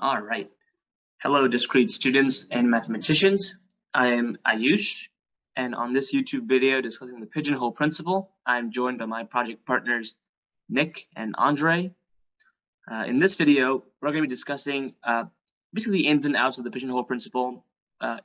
All right. Hello, discrete students and mathematicians. I am Aayush, and on this YouTube video discussing the pigeonhole principle, I'm joined by my project partners, Nick and Andre. In this video, we're going to be discussing basically the ins and outs of the pigeonhole principle,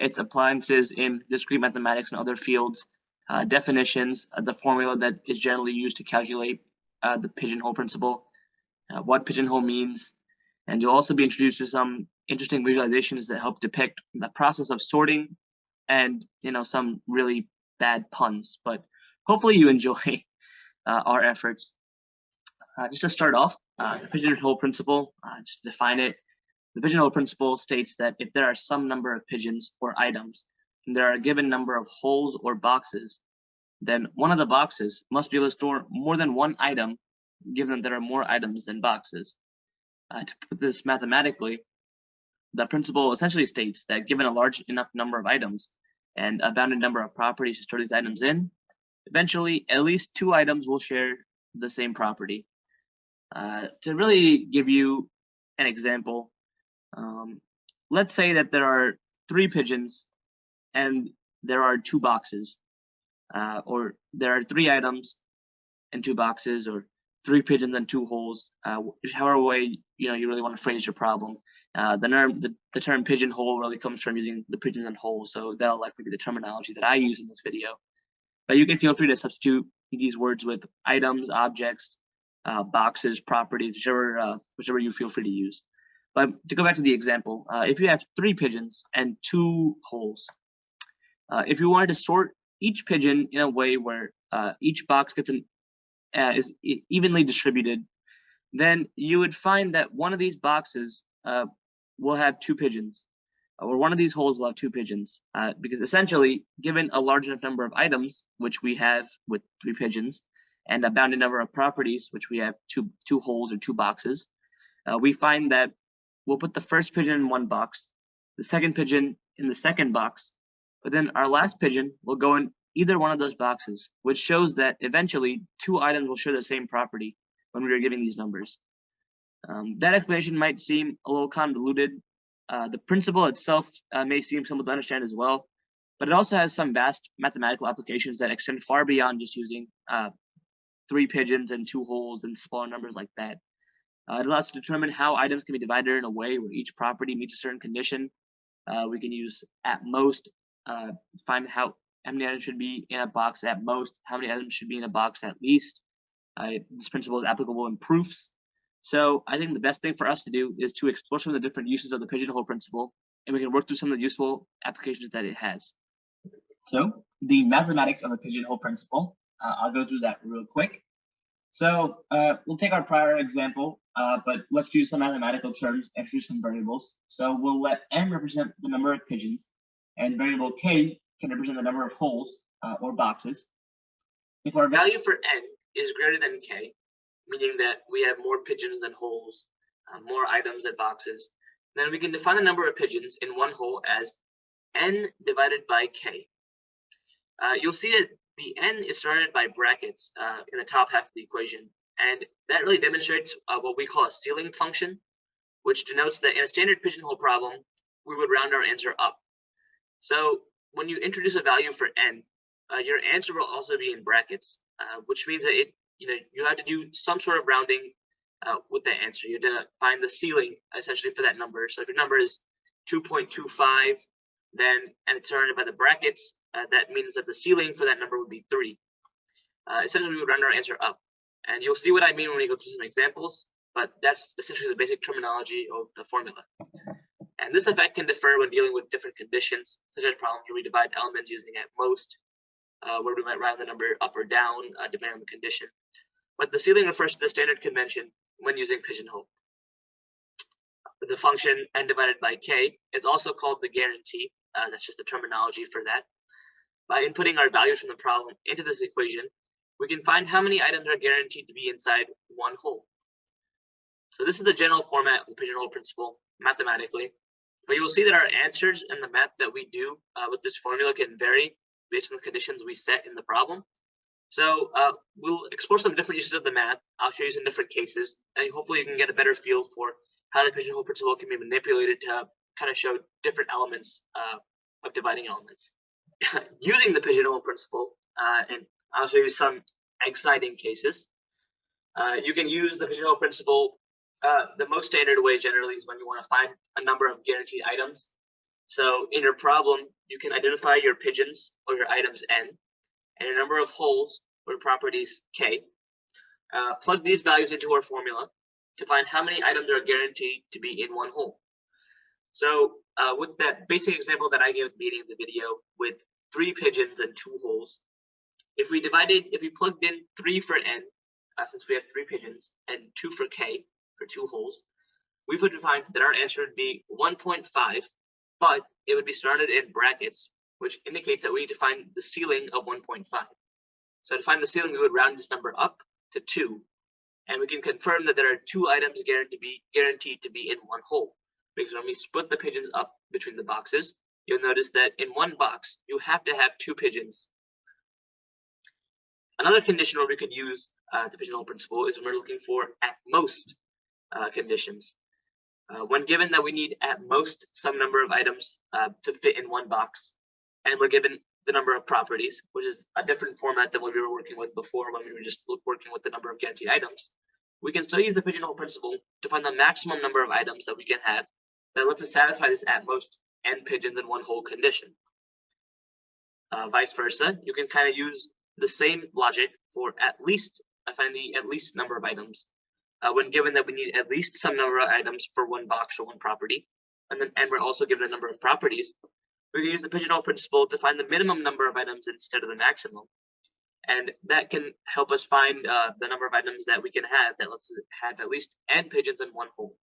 its appliances in discrete mathematics and other fields, definitions, the formula that is generally used to calculate the pigeonhole principle, what pigeonhole means, and you'll also be introduced to some interesting visualizations that help depict the process of sorting and some really bad puns, but hopefully you enjoy our efforts. Just to start off, the pigeonhole principle, just to define it, the pigeonhole principle states that if there are some number of pigeons or items, and there are a given number of holes or boxes, then one of the boxes must be able to store more than one item, given that there are more items than boxes. To put this mathematically, the principle essentially states that given a large enough number of items and a bounded number of properties to store these items in, eventually at least two items will share the same property. To really give you an example, let's say that there are 3 pigeons and there are 2 boxes, or there are 3 items and 2 boxes, or 3 pigeons and 2 holes, however way you really want to phrase your problem. The term pigeonhole really comes from using the pigeons and holes, so that'll likely be the terminology that I use in this video. But you can feel free to substitute these words with items, objects, boxes, properties, whichever you feel free to use. But to go back to the example, if you have 3 pigeons and 2 holes, if you wanted to sort each pigeon in a way where each box gets is evenly distributed, then you would find that one of these boxes will have 2 pigeons, or one of these holes will have 2 pigeons, because essentially, given a large enough number of items, which we have with 3 pigeons, and a bounded number of properties, which we have two holes or 2 boxes, we find that we'll put the first pigeon in one box, the second pigeon in the second box, but then our last pigeon will go in either one of those boxes, which shows that eventually 2 items will share the same property when we are giving these numbers. That explanation might seem a little convoluted. The principle itself may seem simple to understand as well, but it also has some vast mathematical applications that extend far beyond just using 3 pigeons and 2 holes and smaller numbers like that. It allows us to determine how items can be divided in a way where each property meets a certain condition. We can use at most, find how many items should be in a box at most, how many items should be in a box at least. This principle is applicable in proofs. So I think the best thing for us to do is to explore some of the different uses of the pigeonhole principle, and we can work through some of the useful applications that it has. So the mathematics of the pigeonhole principle, I'll go through that real quick. So we'll take our prior example, but let's use some mathematical terms and introduce some variables. So we'll let n represent the number of pigeons, and variable k can represent the number of holes or boxes. If our value for n is greater than k, meaning that we have more pigeons than holes, more items than boxes, then we can define the number of pigeons in one hole as n divided by k. You'll see that the n is surrounded by brackets in the top half of the equation, and that really demonstrates what we call a ceiling function, which denotes that in a standard pigeonhole problem, we would round our answer up. So when you introduce a value for n, your answer will also be in brackets, which means that you have to do some sort of rounding with that answer. You have to find the ceiling essentially for that number. So if your number is 2.25, and it's surrounded by the brackets, that means that the ceiling for that number would be 3. Essentially, we would round our answer up. And you'll see what I mean when we go through some examples, but that's essentially the basic terminology of the formula. And this effect can differ when dealing with different conditions, such as problems where we divide elements using at most, where we might round the number up or down, depending on the condition. But the ceiling refers to the standard convention when using pigeonhole. The function n divided by k is also called the guarantee. That's just the terminology for that. By inputting our values from the problem into this equation, we can find how many items are guaranteed to be inside one hole. So this is the general format of the pigeonhole principle mathematically, but you'll see that our answers and the math that we do with this formula can vary based on the conditions we set in the problem. So we'll explore some different uses of the math. I'll show you some different cases, and hopefully you can get a better feel for how the pigeonhole principle can be manipulated to kind of show different elements of dividing elements. Using the pigeonhole principle, and I'll show you some exciting cases. You can use the pigeonhole principle. The most standard way generally is when you want to find a number of guaranteed items. So in your problem, you can identify your pigeons or your items n and a number of holes or properties k. Plug these values into our formula to find how many items are guaranteed to be in one hole. So with that basic example that I gave at the beginning of the video with 3 pigeons and 2 holes, if we plugged in 3 for n, since we have 3 pigeons, and 2 for k, for 2 holes, we would find that our answer would be 1.5, but it would be surrounded in brackets, which indicates that we need to find the ceiling of 1.5. So to find the ceiling, we would round this number up to 2, and we can confirm that there are 2 items guaranteed to be in one hole, because when we split the pigeons up between the boxes, you'll notice that in one box, you have to have 2 pigeons. Another condition where we could use the pigeonhole principle is when we're looking for at most conditions. When given that we need at most some number of items to fit in one box, and we're given the number of properties, which is a different format than what we were working with before when we were just working with the number of guaranteed items, we can still use the pigeonhole principle to find the maximum number of items that we can have that lets us satisfy this at most n pigeons in one hole condition. Vice versa, you can kind of use the same logic for find the at least number of items when given that we need at least some number of items for one box or one property, and we're also given a number of properties. We can use the pigeonhole principle to find the minimum number of items instead of the maximum, and that can help us find the number of items that we can have that lets us have at least n pigeons in one hole.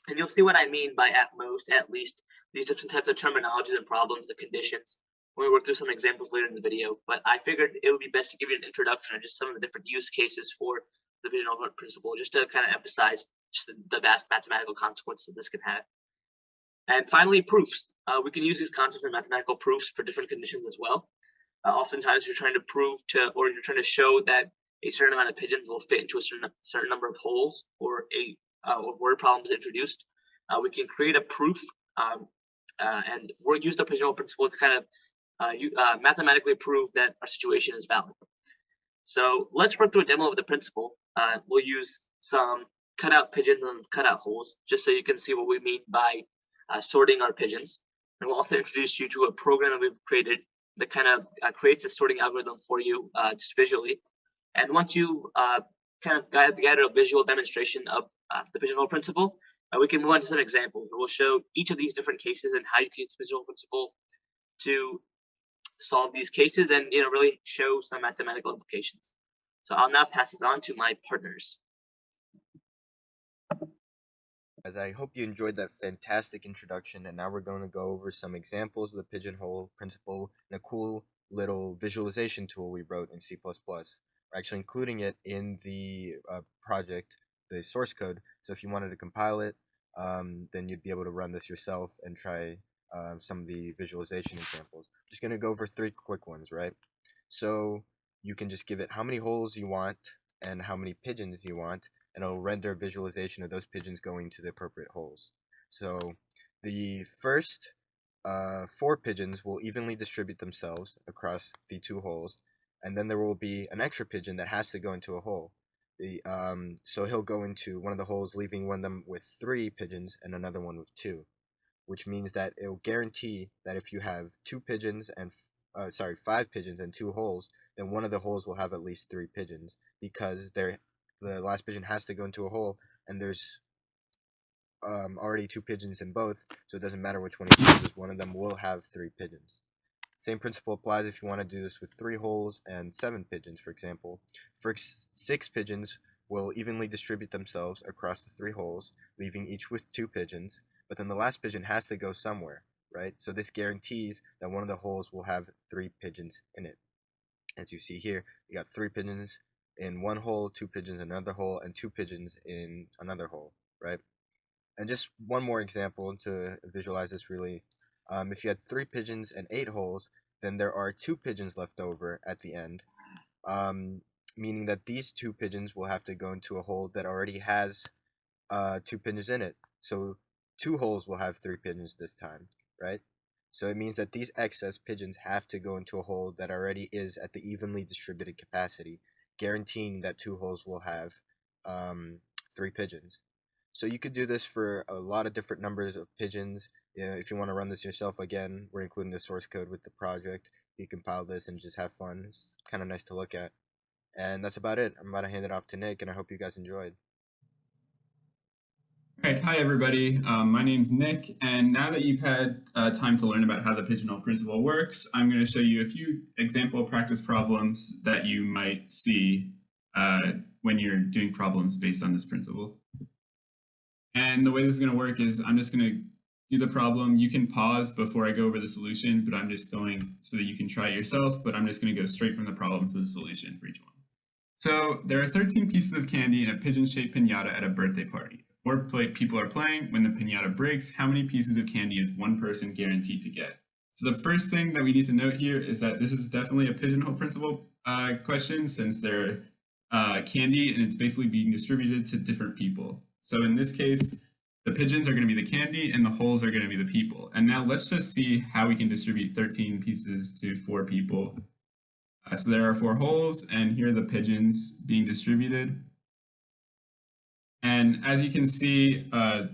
And you'll see what I mean by at most, at least, these different types of terminologies and problems, the conditions, when we work through some examples later in the video. But I figured it would be best to give you an introduction of just some of the different use cases for the pigeonhole principle, just to kind of emphasize just the vast mathematical consequences that this can have. And finally, proofs. We can use these concepts in mathematical proofs for different conditions as well. Oftentimes, you're trying to prove or you're trying to show that a certain amount of pigeons will fit into a certain number of holes, or a word problem is introduced. We can create a proof, and we'll use the pigeonhole principle to kind of mathematically prove that our situation is valid. So let's work through a demo of the principle. We'll use some cutout pigeons and cutout holes, just so you can see what we mean by sorting our pigeons. And we'll also introduce you to a program that we've created that kind of creates a sorting algorithm for you just visually. And once you kind of gather a visual demonstration of the pigeonhole principle, we can move on to some examples. We'll show each of these different cases and how you can use the pigeonhole principle to solve these cases and really show some mathematical implications. So I'll now pass it on to my partners. As I hope you enjoyed that fantastic introduction, and now we're going to go over some examples of the pigeonhole principle and a cool little visualization tool we wrote in C++. We're actually including it in the project, the source code, so if you wanted to compile it, then you'd be able to run this yourself and try some of the visualization examples. Just going to go over 3 quick ones, right? So you can just give it how many holes you want and how many pigeons you want, and it'll render a visualization of those pigeons going to the appropriate holes. So the first 4 pigeons will evenly distribute themselves across the 2 holes, and then there will be an extra pigeon that has to go into a hole. So he'll go into one of the holes, leaving one of them with 3 pigeons and another one with 2, which means that it will guarantee that if you have 5 pigeons and 2 holes, then one of the holes will have at least 3 pigeons, because the last pigeon has to go into a hole, and there's already 2 pigeons in both, so it doesn't matter which one he chooses, one of them will have 3 pigeons. Same principle applies if you want to do this with 3 holes and 7 pigeons, for example. For 6 pigeons will evenly distribute themselves across the 3 holes, leaving each with 2 pigeons, but then the last pigeon has to go somewhere, right? So this guarantees that one of the holes will have 3 pigeons in it. As you see here, you got 3 pigeons in one hole, 2 pigeons in another hole, and 2 pigeons in another hole, right? And just one more example to visualize this really. If you had 3 pigeons and 8 holes, then there are 2 pigeons left over at the end, meaning that these 2 pigeons will have to go into a hole that already has two pigeons in it. So two holes will have three pigeons this time, right? So it means that these excess pigeons have to go into a hole that already is at the evenly distributed capacity, guaranteeing that two holes will have three pigeons. So you could do this for a lot of different numbers of pigeons. If you want to run this yourself, again, we're including the source code with the project. You compile this and just have fun. It's kind of nice to look at. And that's about it. I'm about to hand it off to Nick, and I hope you guys enjoyed. All right, hi everybody. My name's Nick, and now that you've had time to learn about how the Pigeonhole principle works, I'm going to show you a few example practice problems that you might see when you're doing problems based on this principle. And the way this is going to work is I'm just going to do the problem. You can pause before I go over the solution, but I'm just going so that you can try it yourself, but I'm just going to go straight from the problem to the solution for each one. So there are 13 pieces of candy in a pigeon-shaped piñata at a birthday party. Four people are playing. When the piñata breaks, how many pieces of candy is one person guaranteed to get? So the first thing that we need to note here is that this is definitely a pigeonhole principle question, since they're candy and it's basically being distributed to different people. So in this case, the pigeons are going to be the candy and the holes are going to be the people. And now let's just see how we can distribute 13 pieces to 4 people. So there are 4 holes, and here are the pigeons being distributed. And as you can see, no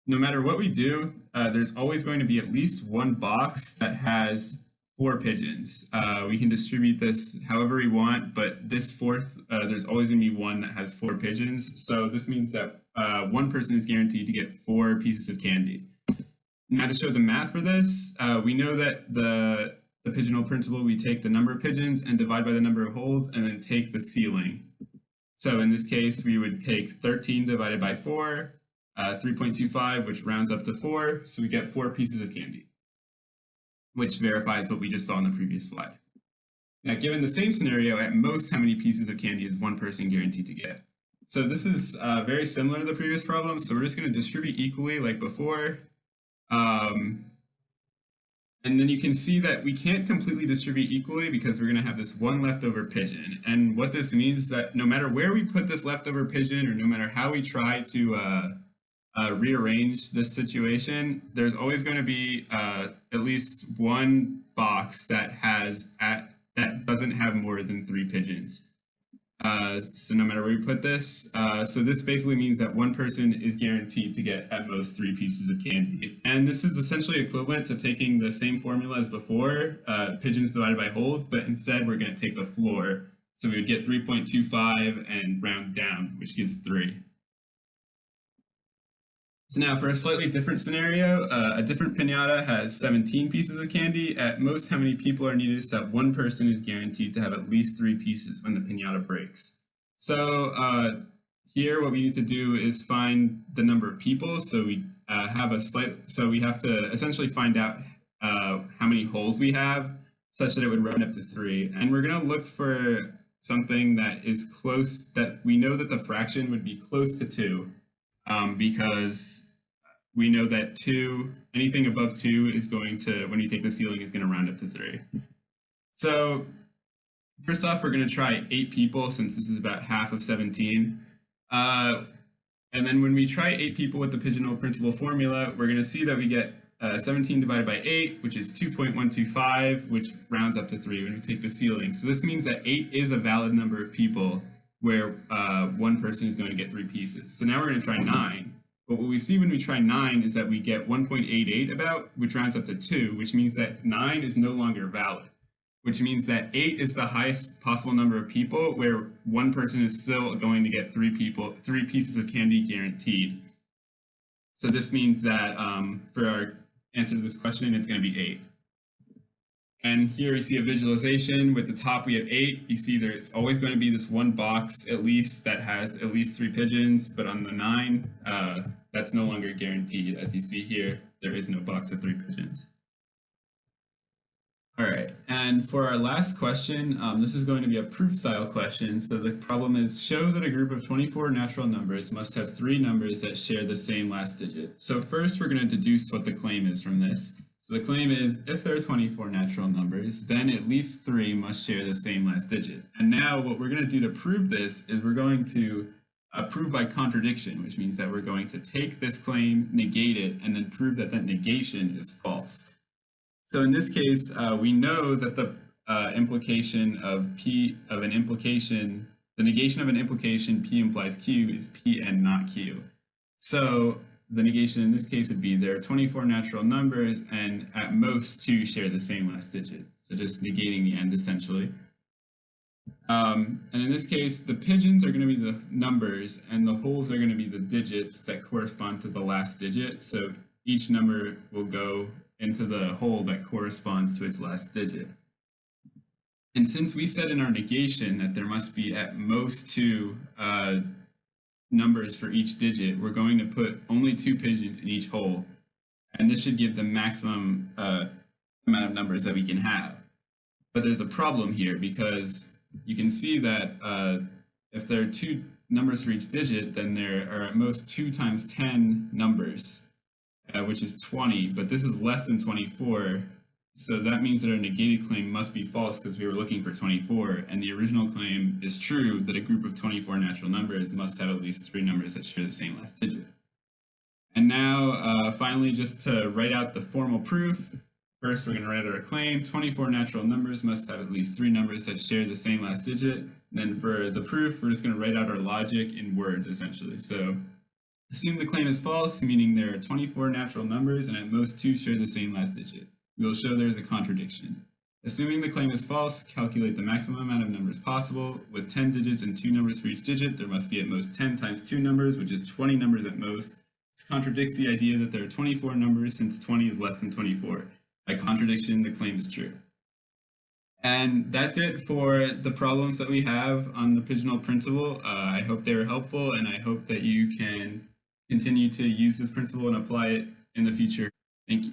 matter what we do, there's always going to be at least one box that has 4 pigeons. We can distribute this however we want, but this fourth, there's always going to be one that has 4 pigeons. So this means that one person is guaranteed to get 4 pieces of candy. Now to show the math for this, we know that the pigeonhole principle, we take the number of pigeons and divide by the number of holes and then take the ceiling. So in this case, we would take 13 divided by 4, 3.25, which rounds up to 4. So we get 4 pieces of candy, which verifies what we just saw in the previous slide. Now, given the same scenario, at most, how many pieces of candy is one person guaranteed to get? So this is very similar to the previous problem. So we're just going to distribute equally like before. And then you can see that we can't completely distribute equally because we're going to have this one leftover pigeon. And what this means is that no matter where we put this leftover pigeon, or no matter how we try to rearrange this situation, there's always going to be at least one box that doesn't have more than 3 pigeons. So no matter where you put this, so this basically means that one person is guaranteed to get at most 3 pieces of candy. And this is essentially equivalent to taking the same formula as before, pigeons divided by holes, but instead we're going to take the floor. So we would get 3.25 and round down, which gives 3. So now for a slightly different scenario, a different piñata has 17 pieces of candy. At most, how many people are needed so that one person is guaranteed to have at least 3 pieces when the piñata breaks? So here what we need to do is find the number of people. So we we have to essentially find out how many holes we have such that it would round up to 3. And we're going to look for something that is close, that we know that the fraction would be close to 2. Because we know that 2, anything above 2 is going to, when you take the ceiling, is going to round up to 3. So first off, we're going to try 8 people, since this is about half of 17. And then when we try 8 people with the pigeonhole principle formula, we're going to see that we get 17 divided by 8, which is 2.125, which rounds up to 3 when we take the ceiling. So this means that 8 is a valid number of people where one person is going to get 3 pieces. So now we're going to try 9. But what we see when we try 9 is that we get 1.88 about, which rounds up to 2, which means that 9 is no longer valid, which means that 8 is the highest possible number of people where one person is still going to get 3 pieces of candy guaranteed. So this means that for our answer to this question, it's going to be 8. And here you see a visualization. With the top, we have 8. You see there's always going to be this one box, at least, that has at least 3 pigeons. But on the 9, that's no longer guaranteed. As you see here, there is no box with 3 pigeons. All right, and for our last question, this is going to be a proof-style question. So the problem is, show that a group of 24 natural numbers must have 3 numbers that share the same last digit. So first, we're going to deduce what the claim is from this. So the claim is, if there are 24 natural numbers, then at least 3 must share the same last digit. And now what we're going to do to prove this is we're going to prove by contradiction, which means that we're going to take this claim, negate it, and then prove that that negation is false. So in this case, we know that the implication of P of an implication, the negation of an implication P implies Q is P and not Q. So the negation in this case would be there are 24 natural numbers and at most 2 share the same last digit. So just negating the end essentially. And in this case, the pigeons are going to be the numbers and the holes are going to be the digits that correspond to the last digit. So each number will go into the hole that corresponds to its last digit. And since we said in our negation that there must be at most 2 numbers for each digit, we're going to put only 2 pigeons in each hole. And this should give the maximum amount of numbers that we can have. But there's a problem here because you can see that if there are 2 numbers for each digit, then there are at most 2 times 10 numbers, which is 20, but this is less than 24. So that means that our negated claim must be false because we were looking for 24, and the original claim is true that a group of 24 natural numbers must have at least 3 numbers that share the same last digit. And now, finally, just to write out the formal proof, first we're going to write out our claim. 24 natural numbers must have at least 3 numbers that share the same last digit. And then for the proof, we're just going to write out our logic in words, essentially. So assume the claim is false, meaning there are 24 natural numbers and at most 2 share the same last digit. We will show there is a contradiction. Assuming the claim is false, calculate the maximum amount of numbers possible. With 10 digits and 2 numbers for each digit, there must be at most 10 times 2 numbers, which is 20 numbers at most. This contradicts the idea that there are 24 numbers since 20 is less than 24. By contradiction, the claim is true. And that's it for the problems that we have on the Pigeonhole principle. I hope they were helpful, and I hope that you can continue to use this principle and apply it in the future. Thank you.